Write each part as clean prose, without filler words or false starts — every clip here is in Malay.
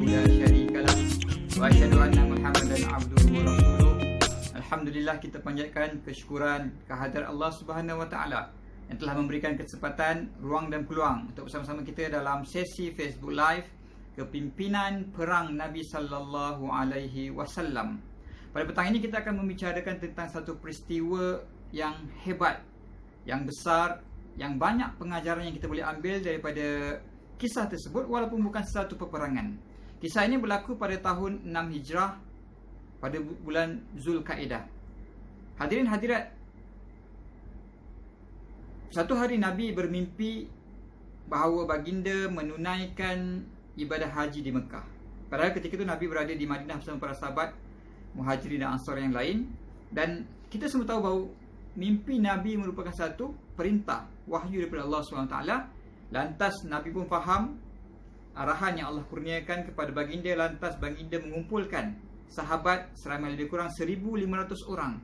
لا شريك له وأشهد أن محمدا عبده ورسوله. Alhamdulillah, kita panjatkan kesyukuran kehadirat Allah Subhanahu Wa Taala yang telah memberikan kesempatan, ruang dan peluang untuk bersama-sama kita dalam sesi Facebook Live Kepimpinan Perang Nabi Sallallahu Alaihi Wasallam. Pada petang ini kita akan membicarakan tentang satu peristiwa yang hebat, yang besar, yang banyak pengajaran yang kita boleh ambil daripada kisah tersebut walaupun bukan satu peperangan. Kisah ini berlaku pada tahun 6 Hijrah pada bulan Zulkaidah. Hadirin hadirat, satu hari Nabi bermimpi bahawa baginda menunaikan ibadah haji di Mekah. Padahal ketika itu Nabi berada di Madinah bersama para sahabat Muhajirin dan Ansar yang lain. Dan kita semua tahu bahawa mimpi Nabi merupakan satu perintah, wahyu daripada Allah SWT. Lantas Nabi pun faham arahan yang Allah kurniakan kepada baginda. Lantas baginda mengumpulkan sahabat seramai lebih kurang 1,500 orang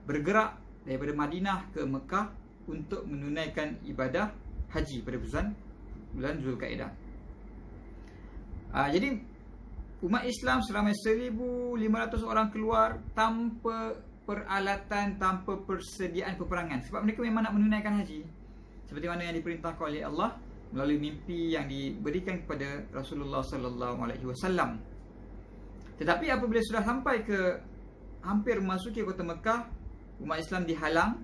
bergerak daripada Madinah ke Mekah untuk menunaikan ibadah haji pada bulan Zulkaidah. Jadi umat Islam seramai 1,500 orang keluar tanpa peralatan, tanpa persediaan peperangan, sebab mereka memang nak menunaikan haji seperti mana yang diperintahkan oleh Allah melalui mimpi yang diberikan kepada Rasulullah sallallahu alaihi wasallam. Tetapi apabila sudah sampai ke hampir memasuki kota Mekah, umat Islam dihalang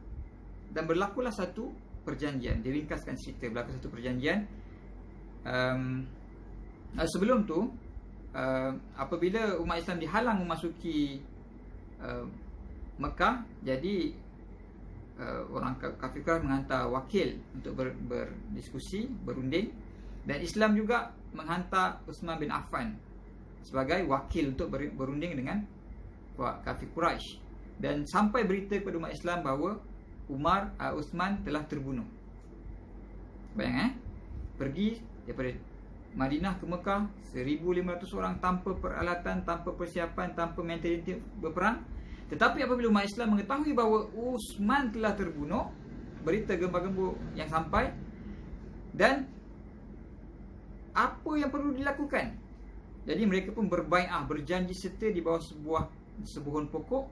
dan berlakulah satu perjanjian. Diringkaskan cerita, berlaku satu perjanjian. Sebelum tu, apabila umat Islam dihalang memasuki Mekah, jadi orang kafir menghantar wakil untuk berdiskusi, berunding. Dan Islam juga menghantar Uthman bin Affan sebagai wakil untuk berunding dengan kafir Quraisy. Dan sampai berita kepada umat Islam bahawa Uthman telah terbunuh. Bayang pergi daripada Madinah ke Mekah 1,500 orang tanpa peralatan, tanpa persiapan, tanpa mentaliti berperang. Tetapi apabila umat Islam mengetahui bahawa Uthman telah terbunuh, berita gembar-gembur yang sampai, dan apa yang perlu dilakukan. Jadi mereka pun berbai'ah, berjanji setia di bawah sebuah pokok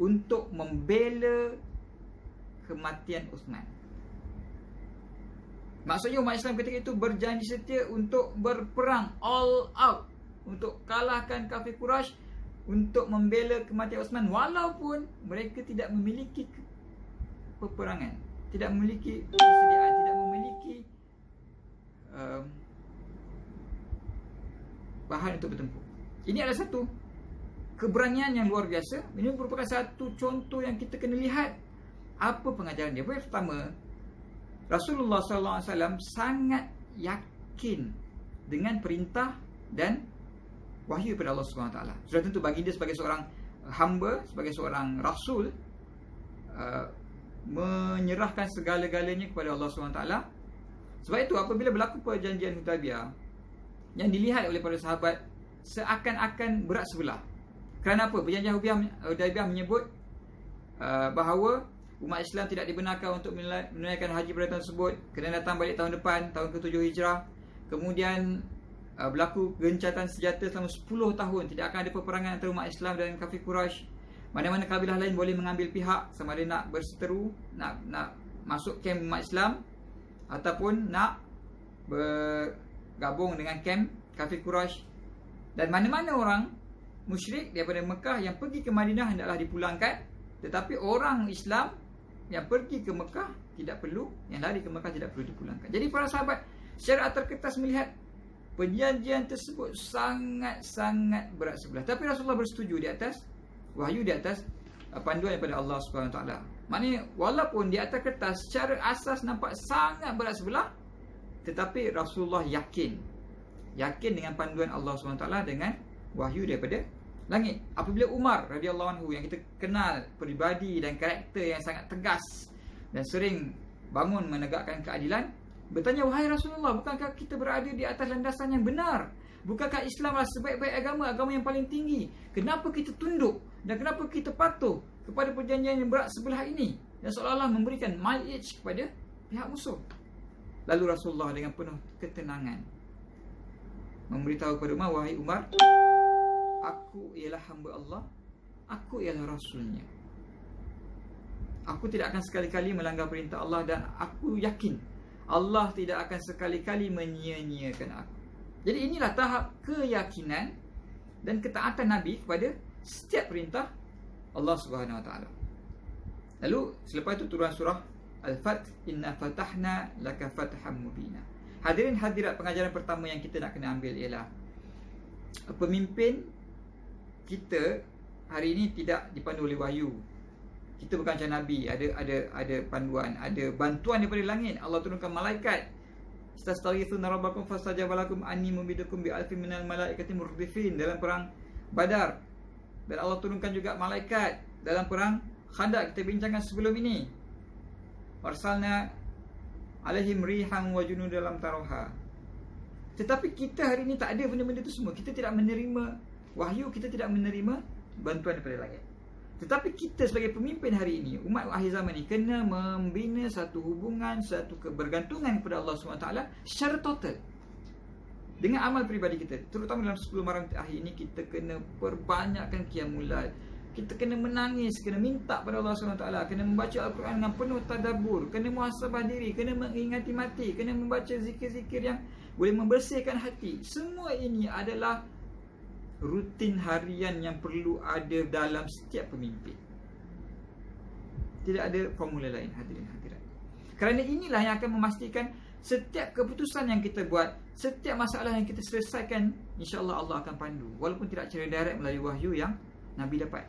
untuk membela kematian Uthman. Maksudnya umat Islam ketika itu berjanji setia untuk berperang all out, untuk kalahkan kafir Quraisy, untuk membela kematian Uthman, walaupun mereka tidak memiliki peperangan, tidak memiliki persediaan, tidak memiliki bahan untuk bertempur. Ini adalah satu keberanian yang luar biasa. Ini merupakan satu contoh yang kita kena lihat apa pengajaran dia. Pertama, Rasulullah SAW sangat yakin dengan perintah dan wahyu daripada Allah SWT. Sudah tentu baginda sebagai seorang hamba, sebagai seorang rasul, menyerahkan segala-galanya kepada Allah SWT. Sebab itu apabila berlaku perjanjian Hudaibiyah, yang dilihat oleh para sahabat seakan-akan berat sebelah. Kerana apa? Perjanjian Hudaibiyah menyebut bahawa umat Islam tidak dibenarkan untuk menunaikan haji pada tahun tersebut, kena datang balik tahun depan, tahun ke-7 Hijrah. Kemudian berlaku gencatan senjata selama 10 tahun. Tidak akan ada peperangan antara umat Islam dan kafir Quraisy. Mana-mana kabilah lain boleh mengambil pihak, sama ada nak berseteru, nak masuk kem umat Islam, ataupun nak bergabung dengan kem kafir Quraisy. Dan mana-mana orang musyrik daripada Mekah yang pergi ke Madinah hendaklah dipulangkan. Tetapi orang Islam yang pergi ke Mekah tidak perlu, yang lari ke Mekah tidak perlu dipulangkan. Jadi para sahabat secara atas kertas melihat perjanjian tersebut sangat-sangat berat sebelah. Tapi Rasulullah bersetuju di atas wahyu, di atas panduan daripada Allah SWT. Maknanya walaupun di atas kertas secara asas nampak sangat berat sebelah, tetapi Rasulullah yakin dengan panduan Allah SWT, dengan wahyu daripada langit. Apabila Umar radhiyallahu anhu, yang kita kenal peribadi dan karakter yang sangat tegas dan sering bangun menegakkan keadilan, bertanya, wahai Rasulullah, bukankah kita berada di atas landasan yang benar? Bukankah Islam adalah sebaik-baik agama yang paling tinggi? Kenapa kita tunduk dan kenapa kita patuh kepada perjanjian yang berat sebelah ini, dan seolah-olah memberikan mileage kepada pihak musuh? Lalu Rasulullah dengan penuh ketenangan memberitahu kepada Umar, wahai Umar, aku ialah hamba Allah, aku ialah Rasulnya. Aku tidak akan sekali-kali melanggar perintah Allah, dan aku yakin Allah tidak akan sekali-kali menyia-nyiakan aku. Jadi inilah tahap keyakinan dan ketaatan Nabi kepada setiap perintah Allah Subhanahu Wa Taala. Lalu selepas itu turun surah Al-Fath, inna fatahna laka fatham mubina. Hadirin hadirat, pengajaran pertama yang kita nak kena ambil ialah pemimpin kita hari ini tidak dipandu oleh wahyu. Kita bukan macam Nabi, ada panduan, ada bantuan daripada langit. Allah turunkan malaikat. Istastaghithuna rabbakum fastajaba lakum anni mumidukum bi alfin minal malaikati murdifin dalam perang Badar. Dan Allah turunkan juga malaikat dalam perang Khandaq, kita bincangkan sebelum ini. Arsalna alaihim rihan wa junudan lam tarawha. Tetapi kita hari ini tak ada benda-benda itu semua. Kita tidak menerima wahyu, kita tidak menerima bantuan daripada langit. Tetapi kita sebagai pemimpin hari ini, umat akhir zaman ini, kena membina satu hubungan, satu kebergantungan kepada Allah SWT secara total dengan amal peribadi kita. Terutama dalam 10 malam akhir ini, kita kena perbanyakkan qiyamul lail. Kita kena menangis, kena minta pada Allah SWT, kena membaca Al-Quran dengan penuh tadabbur, kena muhasabah diri, kena mengingati mati, kena membaca zikir-zikir yang boleh membersihkan hati. Semua ini adalah rutin harian yang perlu ada dalam setiap pemimpin. Tidak ada formula lain, hadirin hadirat. Kerana inilah yang akan memastikan setiap keputusan yang kita buat, setiap masalah yang kita selesaikan, insya-Allah Allah akan pandu. Walaupun tidak secara direct melalui wahyu yang Nabi dapat,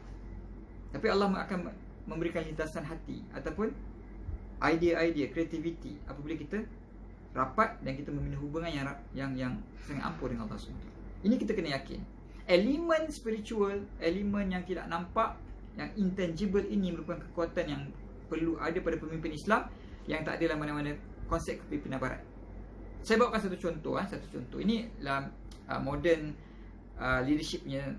tapi Allah akan memberikan lintasan hati ataupun idea-idea, kreativiti apabila kita rapat dan kita membina hubungan yang sangat ampuh dengan Allah SWT. Ini kita kena yakin. Elemen spiritual, elemen yang tidak nampak, yang intangible ini merupakan kekuatan yang perlu ada pada pemimpin Islam yang tak ada dalam mana-mana konsep kepimpinan barat. Saya bawakan satu contoh. Ini dalam modern leadership punya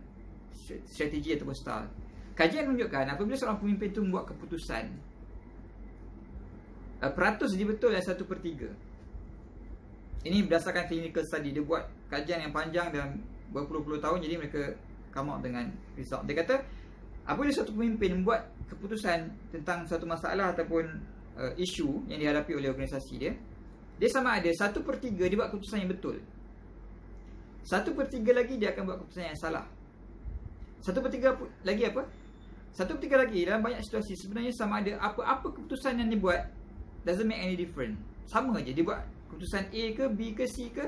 strategi ataupun style. Kajian menunjukkan apabila seorang pemimpin itu membuat keputusan, peratus dia betul adalah 1/3. Ini berdasarkan clinical study. Dia buat kajian yang panjang dalam berpuluh-puluh tahun, jadi mereka come out dengan result. Dia kata apabila suatu pemimpin membuat keputusan tentang suatu masalah ataupun isu yang dihadapi oleh organisasi dia sama ada 1/3 dia buat keputusan yang betul, 1/3 lagi dia akan buat keputusan yang salah, 1/3 lagi apa? 1/3 lagi dalam banyak situasi sebenarnya sama ada apa-apa keputusan yang dia buat doesn't make any difference. Sama je dia buat keputusan A ke B ke C ke,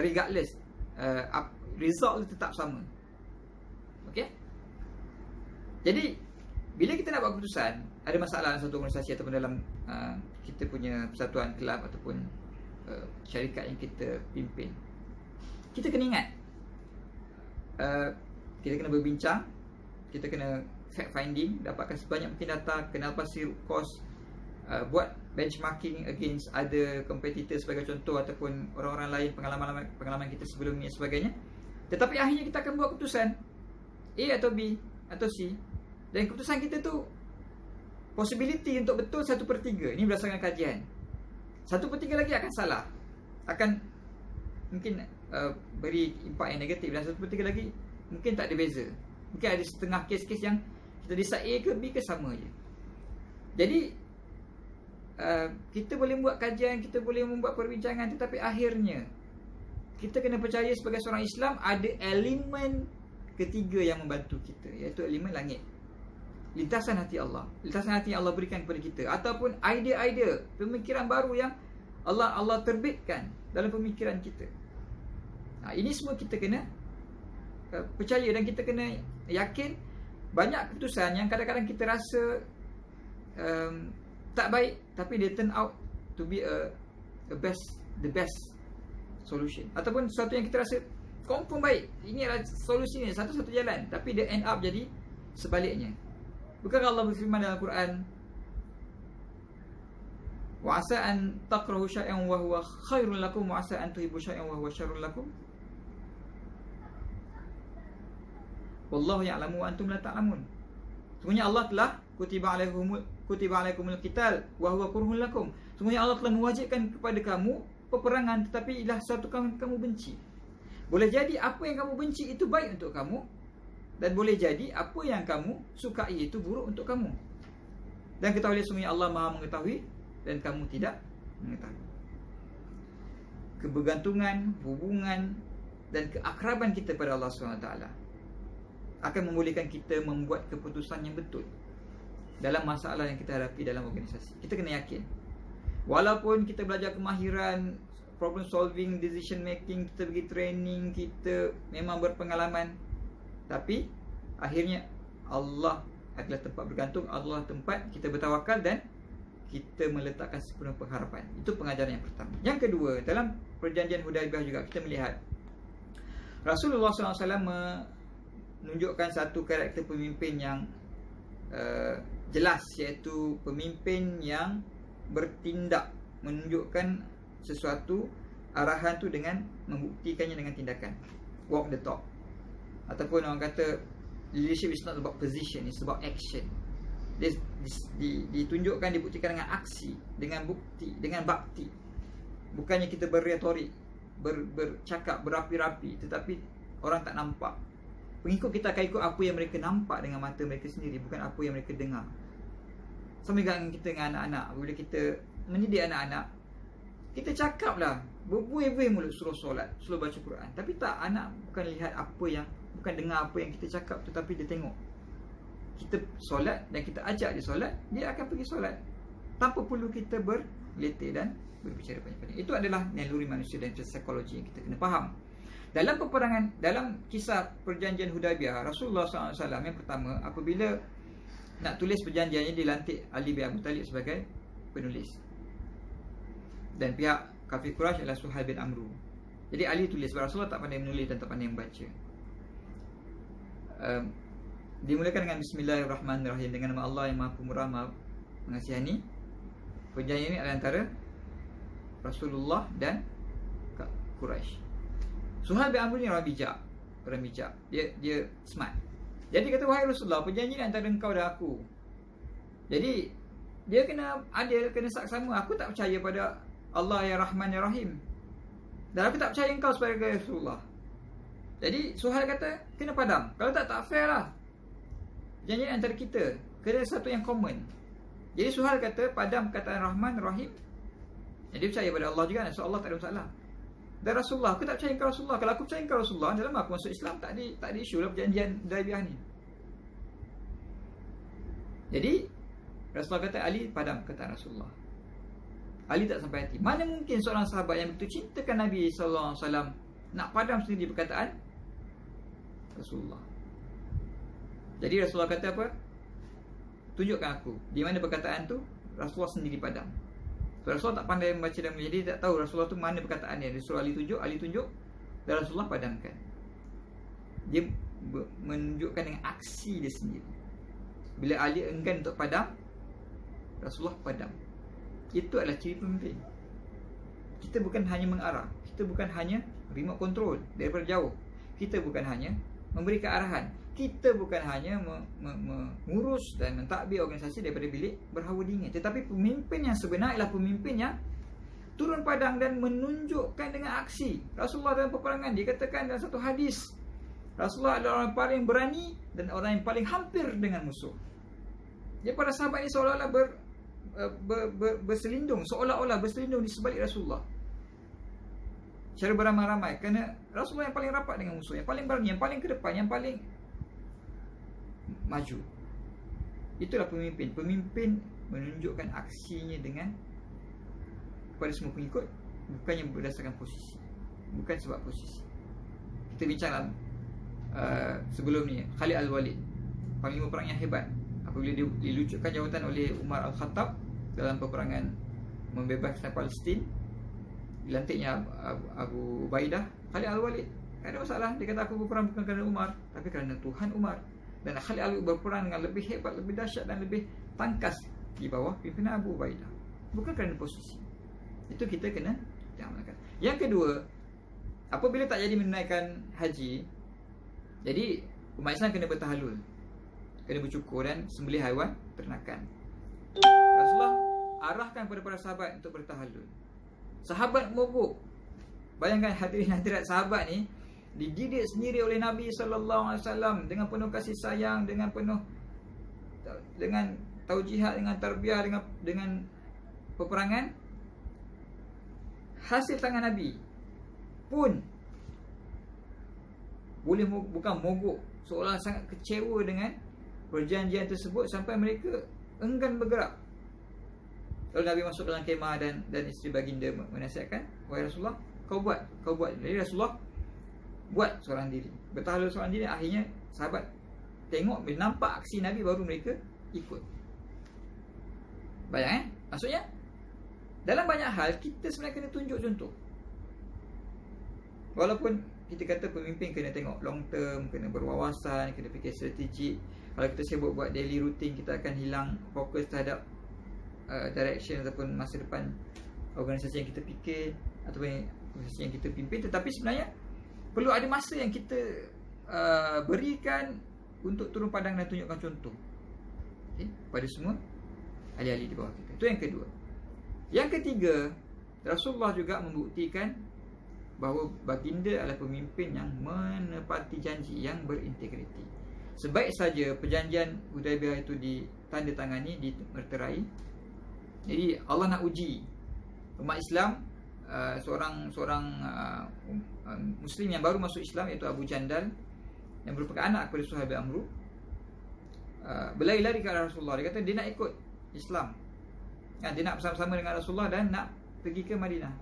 regardless, result tetap sama. Okey? Jadi bila kita nak buat keputusan, ada masalah dalam satu organisasi ataupun dalam kita punya persatuan, kelab ataupun syarikat yang kita pimpin, kita kena ingat, kita kena berbincang, kita kena fact finding, dapatkan sebanyak mungkin data, kenal pasti root cause, buat benchmarking against other competitors sebagai contoh, ataupun orang-orang lain, pengalaman kita sebelum ni dan sebagainya. Tetapi akhirnya kita akan buat keputusan A atau B atau C, dan keputusan kita tu possibility untuk betul 1/3. Ini berdasarkan kajian. 1/3 lagi akan salah, akan mungkin beri impak yang negatif, dan 1/3 lagi mungkin tak ada beza. Mungkin ada setengah kes-kes yang kita decide A ke B ke sama je. Jadi kita boleh buat kajian, kita boleh membuat perbincangan, tetapi akhirnya kita kena percaya sebagai seorang Islam ada elemen ketiga yang membantu kita, iaitu elemen langit, lintasan hati Allah. Lintasan hati yang Allah berikan kepada kita, ataupun idea-idea, pemikiran baru yang Allah terbitkan dalam pemikiran kita. Ini semua kita kena percaya, dan kita kena yakin. Banyak keputusan yang kadang-kadang kita rasa tak baik, tapi dia turn out to be the best solution, ataupun sesuatu yang kita rasa confirm baik, ini adalah solusinya, satu-satu jalan, tapi dia end up jadi sebaliknya. Bukankah Allah berfirman dalam Al-Quran, wa asa an takrahu syai'an wa huwa khairul lakum wa asa an tuhibbu syai'an wa huwa syarrul lakum wallahu ya'lamu wa antum la ta'lamun. Sesungguhnya Allah telah kutiba alaikumul qital wa huwa kurhun lakum. Sesungguhnya Allah telah mewajibkan kepada kamu peperangan, tetapi ialah sesuatu kamu benci. Boleh jadi apa yang kamu benci itu baik untuk kamu, dan boleh jadi apa yang kamu sukai itu buruk untuk kamu. Dan ketahuilah sesungguhnya Allah Maha mengetahui dan kamu tidak mengetahui. Kebergantungan, hubungan dan keakraban kita pada Allah SWT akan membolehkan kita membuat keputusan yang betul dalam masalah yang kita hadapi dalam organisasi. Kita kena yakin, walaupun kita belajar kemahiran problem solving, decision making, kita pergi training, kita memang berpengalaman, tapi akhirnya Allah adalah tempat bergantung, Allah tempat kita bertawakal dan kita meletakkan sepenuh pengharapan. Itu pengajaran yang pertama. Yang kedua, dalam perjanjian Hudaibiyah juga kita melihat Rasulullah SAW menunjukkan satu karakter pemimpin yang jelas, iaitu pemimpin yang bertindak, menunjukkan sesuatu arahan tu dengan membuktikannya dengan tindakan, walk the talk. Ataupun orang kata leadership is not about position, it's about action. Ditunjukkan, dibuktikan dengan aksi, dengan bukti, dengan bakti. Bukannya kita berretorik, bercakap berapi-rapi, tetapi orang tak nampak. Pengikut kita akan ikut apa yang mereka nampak dengan mata mereka sendiri, bukan apa yang mereka dengar. Sama juga kita dengan anak-anak. Bila kita mendidik anak-anak, kita cakaplah, berbuih-buih mulut, suruh solat, suruh baca Quran, tapi tak, anak bukan lihat apa yang, bukan dengar apa yang kita cakap, tetapi dia tengok kita solat dan kita ajak dia solat, dia akan pergi solat tanpa perlu kita berletih dan berbicara banyak-banyak. Itu adalah naluri manusia dan psikologi yang kita kena faham. Dalam peperangan, dalam kisah perjanjian Hudaibiyah, Rasulullah SAW yang pertama, apabila nak tulis perjanjiannya, dilantik Ali bin Abi Talib sebagai penulis, dan pihak kafir Quraisy adalah Suhail bin Amru. Jadi Ali tulis, sebab Rasulullah tak pandai menulis dan tak pandai membaca. Dimulakan dengan Bismillahirrahmanirrahim, dengan nama Allah yang Maha Pemurah, Maha Mengasihani. Perjanjian ini adalah antara Rasulullah dan Quraisy. Suhail bin Amru ni orang bijak, dia smart. Jadi kata, wahai Rasulullah, perjanjian antara engkau dan aku. Jadi dia kena adil, kena saksama. Aku tak percaya pada Allah yang Rahman yang Rahim, dan aku tak percaya engkau sebagai Rasulullah. Jadi Suhail kata, kena padam. Kalau tak fair lah. Perjanjian antara kita, kena satu yang common. Jadi Suhail kata, padam perkataan Rahman Rahim. Jadi percaya pada Allah juga, so Allah tak ada masalah. Dan Rasulullah, aku tak percaya engkau Rasulullah. Kalau aku percaya engkau Rasulullah, dalam aku masuk Islam, tak ada isu lah perjanjian Hudaibiyah ni. Jadi Rasulullah kata, Ali padam perkataan Rasulullah. Ali tak sampai hati. Mana mungkin seorang sahabat yang betul cintakan Nabi SAW nak padam sendiri perkataan Rasulullah. Jadi Rasulullah kata apa? Tunjukkan aku di mana perkataan tu Rasulullah sendiri padam. So, Rasulullah tak pandai membaca dan menulis, jadi tak tahu Rasulullah tu mana perkataan dia. Dia suruh Ali tunjuk, dan Rasulullah padamkan. Dia menunjukkan dengan aksi dia sendiri. Bila Ali enggan untuk padam, Rasulullah padam. Itu adalah ciri pemimpin. Kita bukan hanya mengarah, kita bukan hanya remote control daripada jauh, kita bukan hanya memberikan arahan, kita bukan hanya mengurus dan mentadbir organisasi daripada bilik berhawa dingin. Tetapi pemimpin yang sebenar ialah pemimpin yang turun padang dan menunjukkan dengan aksi. Rasulullah dalam peperangan, dikatakan dalam satu hadis, Rasulullah adalah orang yang paling berani dan orang yang paling hampir dengan musuh. Jadi para sahabat ini seolah-olah berselindung, seolah-olah berselindung di sebalik Rasulullah secara beramai-ramai, kerana Rasulullah yang paling rapat dengan musuh, yang paling berani, yang paling ke depan, yang paling maju. Itulah pemimpin. Pemimpin menunjukkan aksinya dengan kepada semua pengikut, bukannya berdasarkan posisi, bukan sebab posisi. Kita bincang sebelum ni, Khalid Al-Walid, panglima perang yang hebat, apabila dilucutkan jawatan oleh Umar Al-Khattab dalam peperangan membebaskan Palestin, dilantiknya Abu Ubaidah, Khalid Al-Walid tak ada masalah. Dia kata, aku berperang bukan kerana Umar, tapi kerana Tuhan Umar. Dan Khalid Al-Walid berperang dengan lebih hebat, lebih dahsyat dan lebih tangkas di bawah pimpinan Abu Ubaidah, bukan kerana posisi. Itu kita kena amalkan. Yang kedua, apabila tak jadi menunaikan haji, jadi umat Islam kena bertahalul, kena bercukur dan sembelih haiwan ternakan. Rasulullah arahkan kepada para sahabat untuk bertahalul. Sahabat mogok. Bayangkan hadirin hadirat, sahabat ni dididik sendiri oleh Nabi sallallahu alaihi wasallam dengan penuh kasih sayang, dengan penuh dengan taujihat, dengan tarbiyah, dengan peperangan. Hasil tangan Nabi pun boleh bukan mogok, seolah sangat kecewa dengan perjanjian tersebut sampai mereka enggan bergerak. Lalu Nabi masuk dalam kemah dan isteri baginda menasihatkan, wahai Rasulullah, kau buat. Jadi Rasulullah buat seorang diri, bertahan seorang diri. Akhirnya sahabat tengok, bila nampak aksi Nabi baru mereka ikut. Bayang maksudnya dalam banyak hal kita sebenarnya kena tunjuk contoh. Walaupun kita kata pemimpin kena tengok long term, kena berwawasan, kena fikir strategik. Kalau kita sibuk buat daily routine, kita akan hilang fokus terhadap direction ataupun masa depan organisasi yang kita fikir ataupun organisasi yang kita pimpin. Tetapi sebenarnya perlu ada masa yang kita berikan untuk turun padang dan tunjukkan contoh, okay, pada semua ahli-ahli di bawah kita. Itu yang kedua. Yang ketiga, Rasulullah juga membuktikan bahawa baginda adalah pemimpin yang menepati janji, yang berintegriti. Sebaik saja perjanjian Hudaibiyah itu ditandatangani, dimeterai. Jadi Allah nak uji umat Islam. Seorang Muslim yang baru masuk Islam, iaitu Abu Jandal, yang merupakan anak kepada Suhaib bin Amru, berlari-lari ke arah Rasulullah. Dia kata dia nak ikut Islam, dia nak bersama-sama dengan Rasulullah dan nak pergi ke Madinah.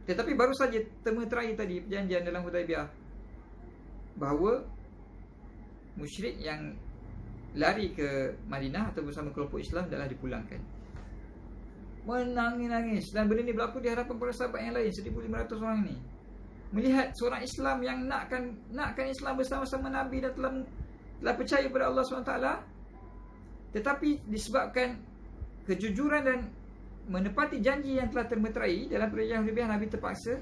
Tetapi baru saja termeterai tadi perjanjian dalam Hudaibiyah bahawa musyrik yang lari ke Madinah atau bersama kelompok Islam adalah dipulangkan. Menangis-nangis. Dan benda ni berlaku di hadapan para sahabat yang lain, 1,500 orang ni. Melihat seorang Islam yang nakkan Islam bersama-sama Nabi dan telah percaya kepada Allah SWT, tetapi disebabkan kejujuran dan menepati janji yang telah termeterai dalam perjanjian Hudaibiyah, Nabi terpaksa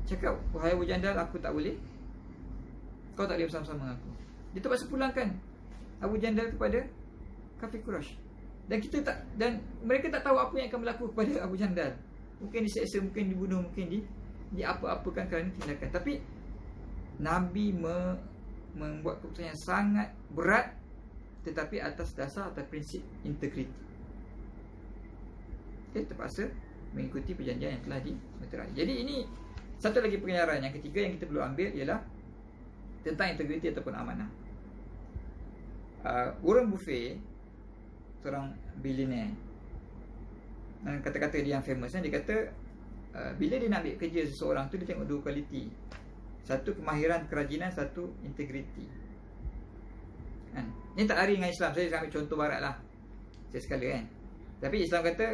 cakap, wahai Abu Jandal, aku tak boleh, kau tak boleh bersama-sama dengan aku. Dia terpaksa pulangkan Abu Jandal kepada kafir Quraisy. Dan mereka tak tahu apa yang akan berlaku kepada Abu Jandal. Mungkin diseksa, mungkin dibunuh, mungkin diapa-apakan kerana tindakan. Tapi Nabi membuat keputusan yang sangat berat, tetapi atas dasar, atas prinsip integriti. Dia terpaksa mengikuti perjanjian yang telah dimeterai. Jadi ini satu lagi pengajaran yang ketiga yang kita perlu ambil, ialah tentang integriti ataupun amanah. Warren Buffett, seorang billionaire, dan kata-kata dia yang famous, dia kata bila dia nak ambil kerja seseorang tu, dia tengok dua kualiti. Satu kemahiran, kerajinan, satu integriti. Ini tak lari dengan Islam. Saya ambil contoh barat lah, saya sekali kan. Tapi Islam kata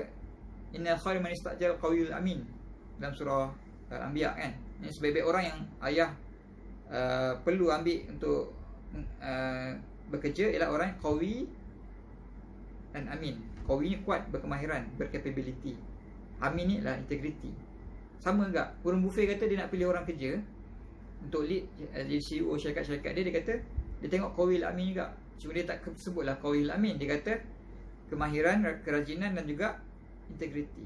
innal khairu man istajal qawiyul amin, dalam surah Al-Anbiya kan. Ini sebaik-baik orang yang ayah perlu ambil untuk bekerja ialah orang yang qawi dan amin. Qawi ni kuat, berkemahiran, bercapability. Amin ni lah integrity. Sama enggak? Warren Buffett kata dia nak pilih orang kerja untuk lead, jadi CEO syarikat-syarikat dia kata dia tengok qawil amin juga. Cuma dia tak sebutlah qawil amin. Dia kata kemahiran, kerajinan dan juga integrity.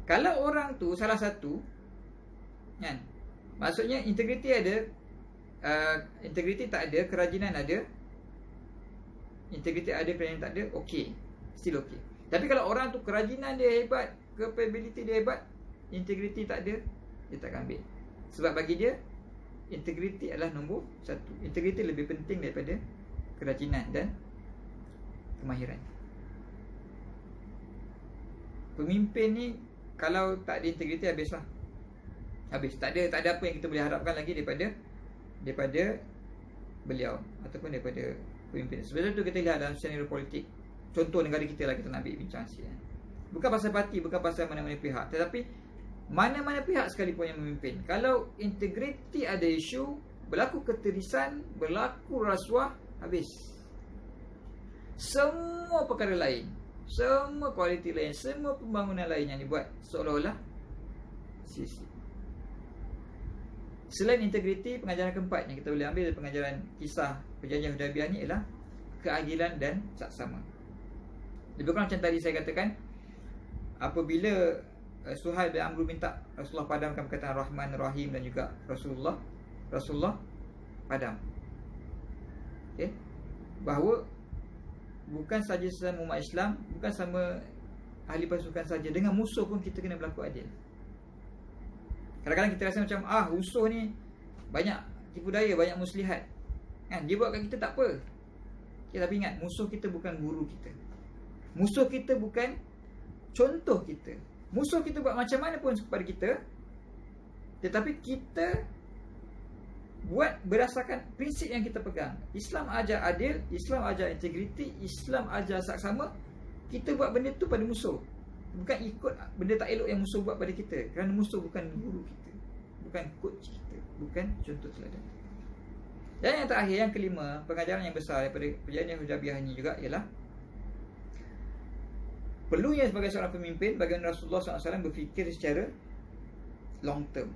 Kalau orang tu salah satu kan, maksudnya integrity ada, integrity tak ada, kerajinan ada, integrity ada, kerajinan tak ada, okey, still okey. Tapi kalau orang tu kerajinan dia hebat, capability dia hebat, integrity tak ada, dia tak akan ambil. Sebab bagi dia integrity adalah nombor satu. Integrity lebih penting daripada kerajinan dan kemahiran. Pemimpin ni kalau tak ada integriti, habislah. Habis. Tak ada apa yang kita boleh harapkan lagi daripada beliau ataupun daripada pemimpin. Sebab tu kita lihat dalam senario politik, contoh negara kita lah, kita nak ambil bincang sikit. Bukan pasal parti, bukan pasal mana-mana pihak, tetapi mana-mana pihak sekalipun yang memimpin, kalau integriti ada isu, berlaku ketirisan, berlaku rasuah, habis. Semua perkara lain, semua kualiti lain, semua pembangunan lain yang dibuat seolah-olah sia-sia. Selain integriti, pengajaran keempat yang kita boleh ambil dari pengajaran kisah perjanjian Hudaibiyah ni ialah keadilan dan saksama. Lebih kurang macam tadi saya katakan, apabila Suhail bin Amr minta Rasulullah padamkan perkataan Rahman Rahim, dan juga Rasulullah padam. Okay? Bahawa bukan saja sesama umat Islam, bukan sama ahli pasukan saja, dengan musuh pun kita kena berlaku adil. Kadang-kadang kita rasa macam musuh ni banyak tipu daya, banyak muslihat, kan? Dia buat kat kita tak apa. Okay, tapi ingat, musuh kita bukan guru kita. Musuh kita bukan contoh kita. Musuh kita buat macam mana pun kepada kita, tetapi kita buat berdasarkan prinsip yang kita pegang. Islam ajar adil, Islam ajar integriti, Islam ajar saksama. Kita buat benda tu pada musuh, bukan ikut benda tak elok yang musuh buat pada kita. Kerana musuh bukan guru kita, bukan coach kita, bukan contoh teladan. Dan yang terakhir, yang kelima, pengajaran yang besar daripada perjanjian Hudaybiyah ini juga ialah perlunya sebagai seorang pemimpin, bagaimana Rasulullah SAW berfikir secara long term,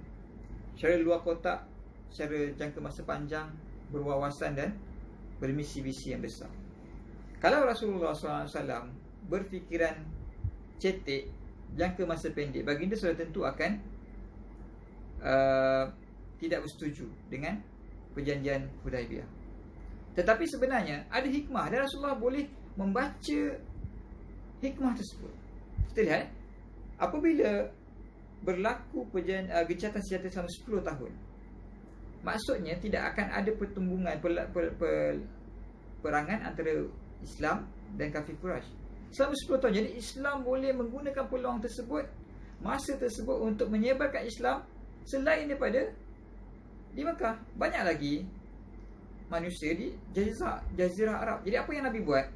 secara luar kotak, secara jangka masa panjang, berwawasan dan bermisi-visi yang besar. Kalau Rasulullah SAW berfikiran cetek, jangka masa pendek, baginda sudah tentu akan tidak bersetuju dengan perjanjian Hudaybiyah. Tetapi sebenarnya ada hikmah, dan Rasulullah boleh membaca hikmah tersebut. Kita lihat, apabila berlaku gencatan senjata selama 10 tahun, maksudnya tidak akan ada pertumbungan perangan antara Islam dan kafir Quraisy selama 10 tahun. Jadi Islam boleh menggunakan peluang tersebut, masa tersebut, untuk menyebarkan Islam selain daripada di Mekah. Banyak lagi manusia di Jazirah Arab. Jadi apa yang Nabi buat?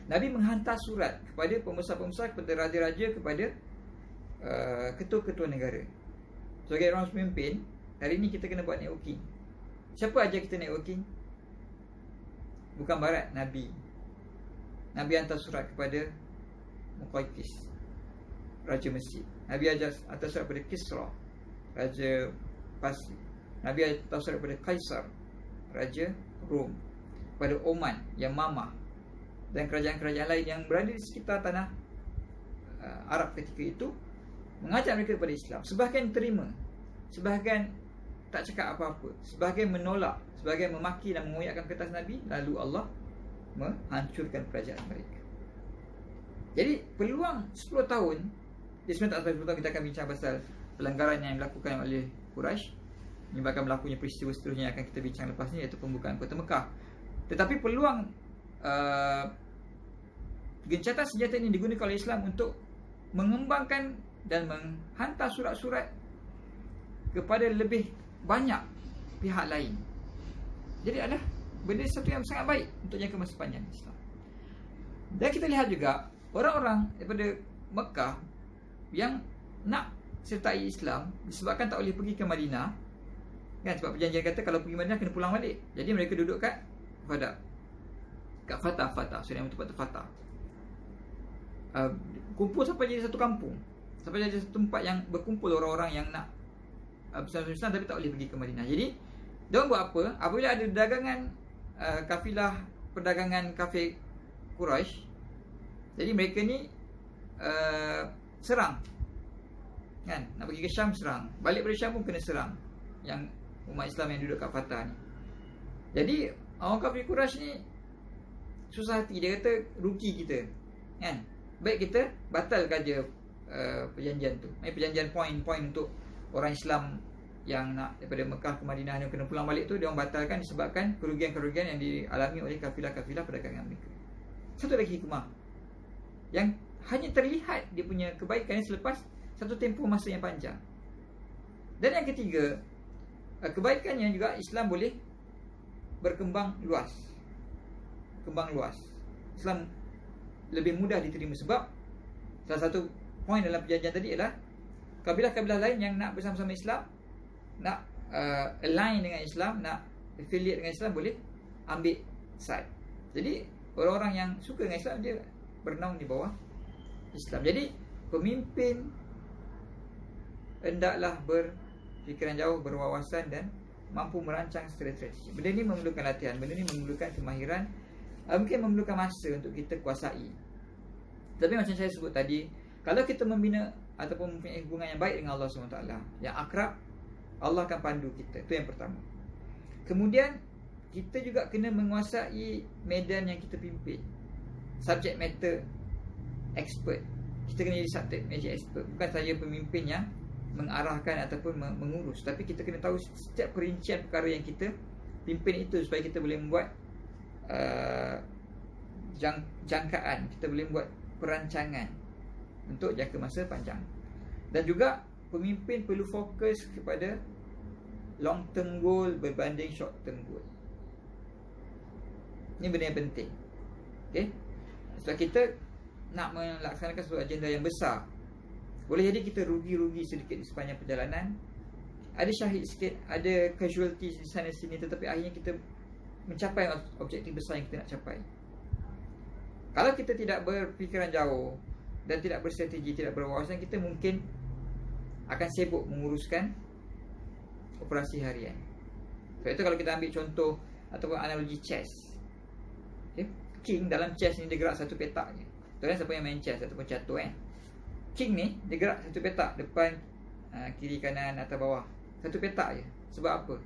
Nabi menghantar surat kepada pembesar-pembesar, kepada raja-raja, kepada ketua-ketua negara. Sebagai orang pemimpin, hari ini kita kena buat networking. Siapa ajar kita networking? Bukan Barat, Nabi. Nabi hantar surat kepada Muqawqis, Raja Mesir. Nabi hantar surat kepada Kisra, Raja Parsi. Nabi hantar surat kepada Kaisar, Raja Rom, kepada Oman, Yamamah, dan kerajaan-kerajaan lain yang berada di sekitar tanah Arab ketika itu, mengajak mereka kepada Islam. Sebahagian terima, sebahagian tak cakap apa-apa, sebahagian menolak, sebahagian memaki dan mengoyakkan kertas Nabi. Lalu Allah menghancurkan kerajaan mereka. Jadi peluang 10 tahun, di 10 tahun kita akan bincang pasal pelanggaran yang dilakukan oleh Quraisy, menyebabkan berlakunya peristiwa seterusnya yang akan kita bincang lepas ni, iaitu pembukaan kota Mekah. Tetapi peluang gencatan senjata ini digunakan oleh Islam untuk mengembangkan dan menghantar surat-surat kepada lebih banyak pihak lain. Jadi adalah benda satu yang sangat baik untuk jangka masa panjang Islam. Dan kita lihat juga orang-orang daripada Mekah yang nak sertai Islam disebabkan tak boleh pergi ke Madinah, kan? Sebab perjanjian kata kalau pergi Madinah kena pulang balik. Jadi mereka duduk kat Fatah, so nama tempat Fatah. Kumpul sampai jadi satu kampung, sampai jadi satu tempat yang berkumpul orang-orang yang nak bersama Islam tapi tak boleh pergi ke Madinah. Jadi diorang buat apa? Apabila ada dagangan kafilah perdagangan kafir Quraisy, jadi mereka ni serang, kan? Nak pergi ke Syam serang, balik dari Syam pun kena serang yang umat Islam yang duduk kat Fatah ni. Jadi orang kafir Quraisy ni susah hati. Dia kata rugi kita, kan? Baik kita batalkan je perjanjian tu. Perjanjian poin-poin untuk orang Islam yang nak daripada Mekah ke Madinah yang kena pulang balik tu, dia orang batalkan disebabkan kerugian-kerugian yang dialami oleh kafilah-kafilah perdagangan mereka. Satu lagi hikmah yang hanya terlihat dia punya kebaikannya selepas satu tempoh masa yang panjang. Dan yang ketiga, kebaikannya juga Islam boleh berkembang luas. Islam lebih mudah diterima sebab salah satu poin dalam perjanjian tadi ialah kabilah-kabilah lain yang nak bersama-sama Islam, nak align dengan Islam, nak affiliate dengan Islam, boleh ambil side. Jadi orang-orang yang suka dengan Islam, dia bernaung di bawah Islam. Jadi pemimpin hendaklah berfikiran jauh, berwawasan dan mampu merancang strategi. Benda ni memerlukan latihan, benda ni memerlukan kemahiran, mungkin memerlukan masa untuk kita kuasai. Tapi macam saya sebut tadi, kalau kita membina ataupun mempunyai hubungan yang baik dengan Allah SWT, yang akrab, Allah akan pandu kita. Itu yang pertama. Kemudian kita juga kena menguasai medan yang kita pimpin, subject matter expert. Kita kena jadi subject matter expert. Bukan saja pemimpin yang mengarahkan ataupun mengurus, tapi kita kena tahu setiap perincian perkara yang kita pimpin itu, supaya kita boleh membuat jangkaan, kita boleh buat perancangan untuk jangka masa panjang. Dan juga pemimpin perlu fokus kepada long term goal berbanding short term goal. Ini benda yang penting. Okay? Sebab kita nak melaksanakan sebuah agenda yang besar, boleh jadi kita rugi-rugi sedikit di sepanjang perjalanan, ada syahid sikit, ada casualties di sana sini, tetapi akhirnya kita mencapai objektif besar yang kita nak capai. Kalau kita tidak berfikiran jauh dan tidak berstrategi, tidak berwawasan, kita mungkin akan sibuk menguruskan operasi harian. Sebab itu kalau kita ambil contoh ataupun analogi chess, okay? King dalam chess ni dia gerak satu petak je. Tahu kan siapa yang main chess ataupun catur kan? King ni dia gerak satu petak, depan, kiri, kanan, atas, bawah. Satu petak je. Sebab apa?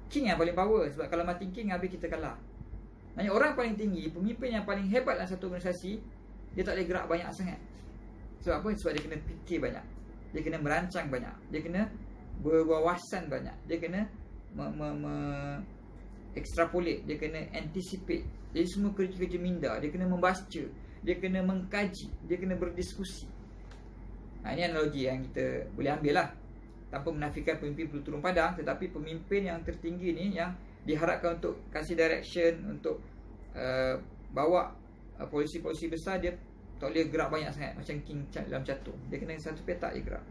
King yang paling power. Sebab kalau mati king, habis kita kalah. Maksudnya orang paling tinggi, pemimpin yang paling hebat dalam satu organisasi, dia tak boleh gerak banyak sangat. Sebab apa? Sebab dia kena fikir banyak, dia kena merancang banyak, dia kena berwawasan banyak, dia kena extrapolate, dia kena anticipate. Jadi semua kerja-kerja minda, dia kena membaca, dia kena mengkaji, dia kena berdiskusi. Ini analogi yang kita boleh ambil lah, tanpa menafikan pemimpin perlu turun padang. Tetapi pemimpin yang tertinggi ni, yang diharapkan untuk kasih direction, untuk bawa polisi-polisi besar, dia tak boleh gerak banyak sangat macam king dalam catur. Dia kena satu petak je gerak.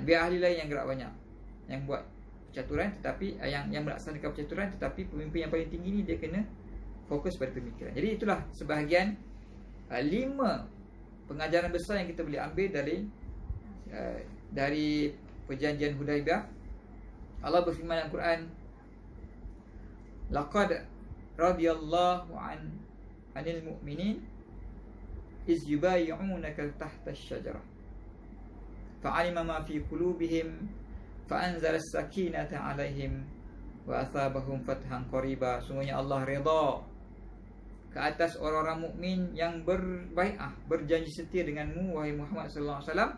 Biar ahli lain yang gerak banyak, yang buat percaturan, tetapi yang melaksanakan percaturan. Tetapi pemimpin yang paling tinggi ni, dia kena fokus pada pemikiran. Jadi itulah sebahagian 5 pengajaran besar yang kita boleh ambil dari perjanjian Hudaibiyah. Allah berfirman dalam Quran, laqad radiyallahu anil mu'minin iz yubayyi'unaka tahta asy-syajarah fa'alima ma fi qulubihim fa'anzala as-sakinata 'alaihim wa asabahum fathan qariba. Sungguhnya Allah redha ke atas orang-orang mukmin yang berbai'ah, berjanji setia denganmu wahai Muhammad sallallahu alaihi wasallam,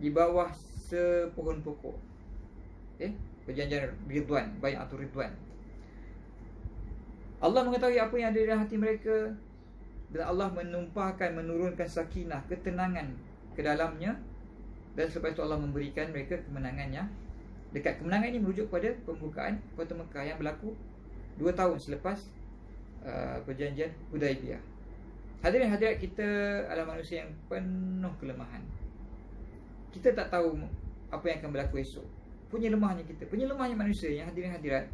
di bawah sepohon pokok. Perjanjian Ridwan, bai'atul Ridwan. Allah mengetahui apa yang ada di hati mereka, dan Allah menurunkan sakinah, ketenangan ke dalamnya, dan selepas itu Allah memberikan mereka kemenangan yang dekat. Kemenangan ini merujuk pada pembukaan Kota Mekah yang berlaku 2 tahun selepas perjanjian Hudaibiyah. Hadirin-hadirat, kita adalah manusia yang penuh kelemahan. Kita tak tahu apa yang akan berlaku esok. Penyelemahannya kita, penyelemahannya manusia yang hadirin-hadirat.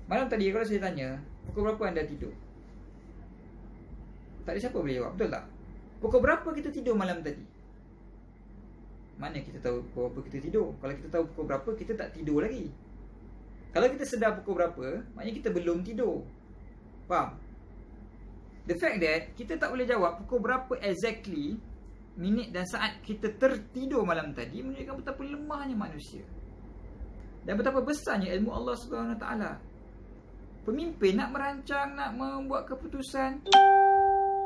Malam tadi kalau saya tanya, pukul berapa anda tidur? Tak ada siapa boleh jawab, betul tak? Pukul berapa kita tidur malam tadi? Mana kita tahu pukul berapa kita tidur? Kalau kita tahu pukul berapa, kita tak tidur lagi. Kalau kita sedar pukul berapa, maknanya kita belum tidur. Faham? The fact that kita tak boleh jawab pukul berapa exactly, minit dan saat kita tertidur malam tadi, menunjukkan betapa lemahnya manusia dan betapa besarnya ilmu Allah SWT. Pemimpin nak merancang, nak membuat keputusan,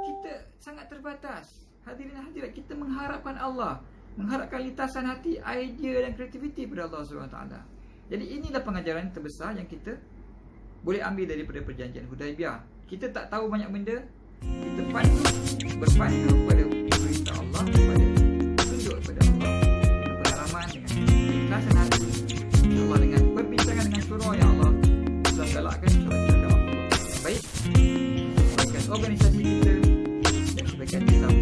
kita sangat terbatas. Hadirin hadirat, kita mengharapkan Allah, mengharapkan lintasan hati, idea dan kreativiti pada Allah SWT. Jadi inilah pengajaran terbesar yang kita boleh ambil daripada perjanjian Hudaibiyah. Kita tak tahu banyak benda, kita berpandu pada perintah Allah, pada tunduk kepada Allah, berpengalaman dengan lintasan hati Allah, dengan perbincangan dengan surah yang Allah telah galakkan, insyaAllah kita akan mampu baik kebaikan organisasi kita dan kebaikan Islam.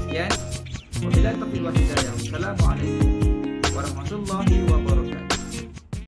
Sekian, wabillahi taufiq wal hidayah. Assalamualaikum warahmatullahi wabarakatuh.